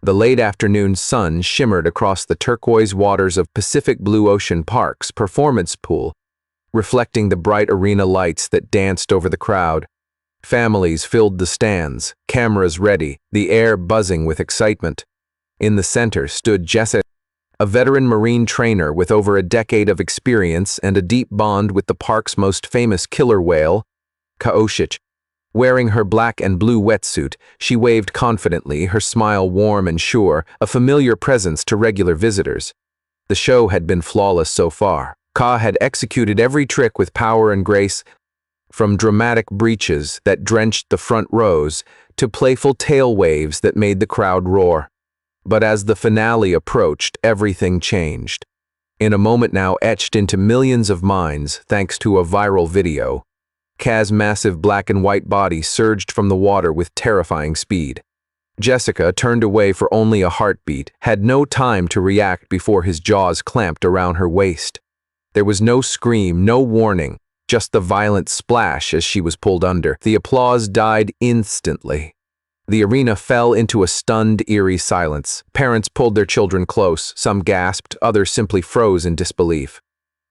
The late afternoon sun shimmered across the turquoise waters of Pacific Blue Ocean Park's performance pool, reflecting the bright arena lights that danced over the crowd. Families filled the stands, cameras ready, the air buzzing with excitement. In the center stood Jessica, a veteran Marine trainer with over a decade of experience and a deep bond with the park's most famous killer whale, Kaoshich. Wearing her black and blue wetsuit, she waved confidently, her smile warm and sure, a familiar presence to regular visitors. The show had been flawless so far. Ka had executed every trick with power and grace, from dramatic breaches that drenched the front rows to playful tail waves that made the crowd roar. But as the finale approached, everything changed. In a moment now etched into millions of minds thanks to a viral video, Ka's massive black and white body surged from the water with terrifying speed. Jessica turned away for only a heartbeat, had no time to react before his jaws clamped around her waist. There was no scream, no warning, just the violent splash as she was pulled under. The applause died instantly. The arena fell into a stunned, eerie silence. Parents pulled their children close, some gasped, others simply froze in disbelief.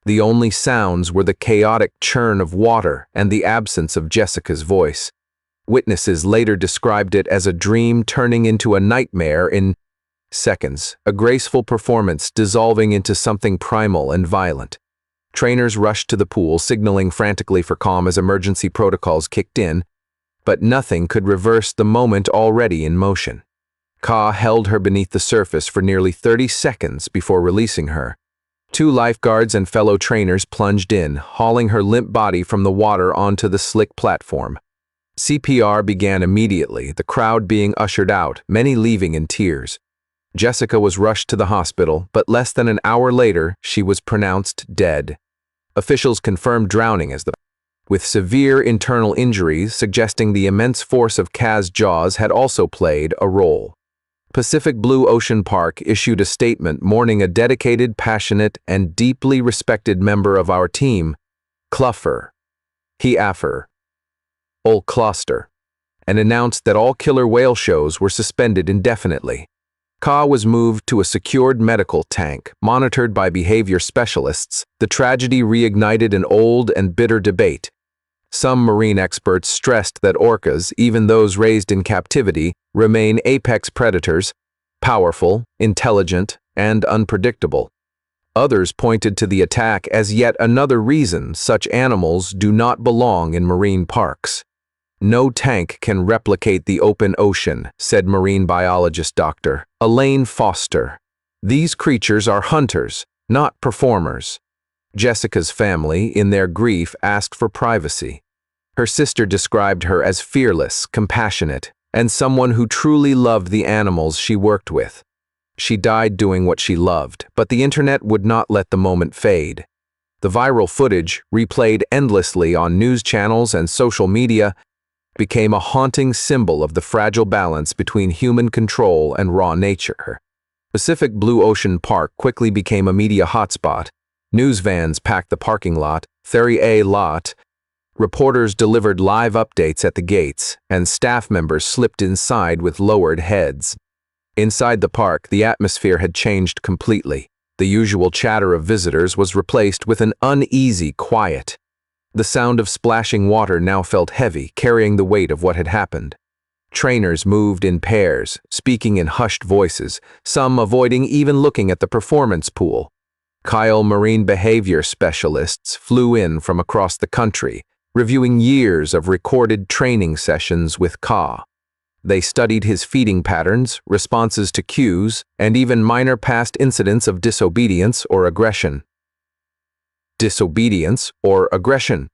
The only sounds were the chaotic churn of water and the absence of Jessica's voice. Witnesses later described it as a dream turning into a nightmare in seconds, a graceful performance dissolving into something primal and violent. Trainers rushed to the pool, signaling frantically for calm as emergency protocols kicked in, but nothing could reverse the moment already in motion. Ka held her beneath the surface for nearly 30 seconds before releasing her. Two lifeguards and fellow trainers plunged in, hauling her limp body from the water onto the slick platform. CPR began immediately, the crowd being ushered out, many leaving in tears. Jessica was rushed to the hospital, but less than an hour later, she was pronounced dead. Officials confirmed drowning with severe internal injuries suggesting the immense force of Ka's jaws had also played a role. Pacific Blue Ocean Park issued a statement mourning a dedicated, passionate, and deeply respected member of our team, Cluffer, Afer, Ol Kloster, and announced that all killer whale shows were suspended indefinitely. Ka was moved to a secured medical tank, monitored by behavior specialists. The tragedy reignited an old and bitter debate. Some marine experts stressed that orcas, even those raised in captivity, remain apex predators, powerful, intelligent, and unpredictable. Others pointed to the attack as yet another reason such animals do not belong in marine parks. No tank can replicate the open ocean, said marine biologist Dr. Elaine Foster. These creatures are hunters, not performers. Jessica's family, in their grief, asked for privacy. Her sister described her as fearless, compassionate, and someone who truly loved the animals she worked with. She died doing what she loved, but the internet would not let the moment fade. The viral footage, replayed endlessly on news channels and social media, became a haunting symbol of the fragile balance between human control and raw nature. Pacific Blue Ocean Park quickly became a media hotspot. News vans packed the parking lot, Ferry A lot. Reporters delivered live updates at the gates, and staff members slipped inside with lowered heads. Inside the park, the atmosphere had changed completely. The usual chatter of visitors was replaced with an uneasy quiet. The sound of splashing water now felt heavy, carrying the weight of what had happened. Trainers moved in pairs, speaking in hushed voices, some avoiding even looking at the performance pool. Kyle marine behavior specialists flew in from across the country, reviewing years of recorded training sessions with Ka. They studied his feeding patterns, responses to cues, and even minor past incidents of disobedience or aggression. Disobedience or aggression.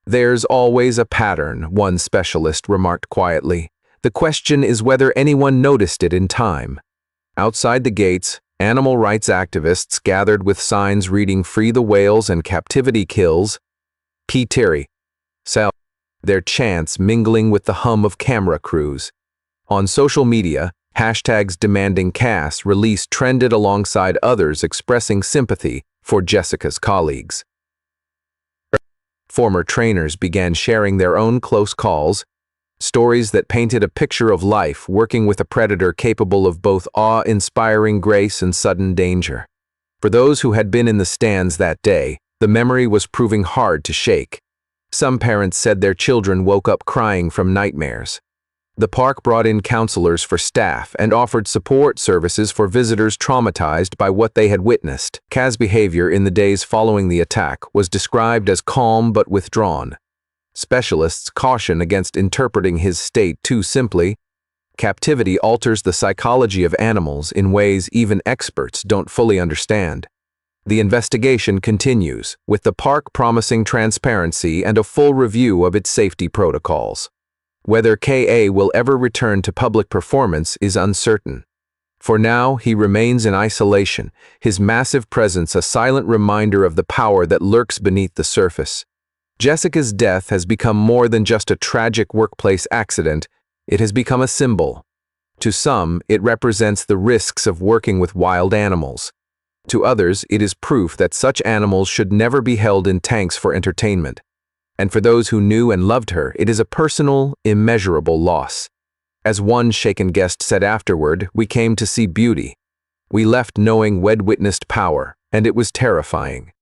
There's always a pattern, one specialist remarked quietly. The question is whether anyone noticed it in time. Outside the gates, animal rights activists gathered with signs reading "Free the Whales" and "Captivity Kills." P. Sal, their chants mingling with the hum of camera crews. On social media, hashtags demanding Cass release trended alongside others expressing sympathy for Jessica's colleagues. Former trainers began sharing their own close calls, Stories that painted a picture of life working with a predator capable of both awe-inspiring grace and sudden danger. For those who had been in the stands that day, the memory was proving hard to shake. Some parents said their children woke up crying from nightmares. The park brought in counselors for staff and offered support services for visitors traumatized by what they had witnessed. Kaz's behavior in the days following the attack was described as calm but withdrawn. Specialists caution against interpreting his state too simply. Captivity alters the psychology of animals in ways even experts don't fully understand. The investigation continues, with the park promising transparency and a full review of its safety protocols. Whether Ka will ever return to public performance is uncertain. For now, he remains in isolation, his massive presence a silent reminder of the power that lurks beneath the surface. Jessica's death has become more than just a tragic workplace accident, it has become a symbol. To some, it represents the risks of working with wild animals. To others, it is proof that such animals should never be held in tanks for entertainment. And for those who knew and loved her, it is a personal, immeasurable loss. As one shaken guest said afterward, "We came to see beauty. We left knowing we'd witnessed power, and it was terrifying."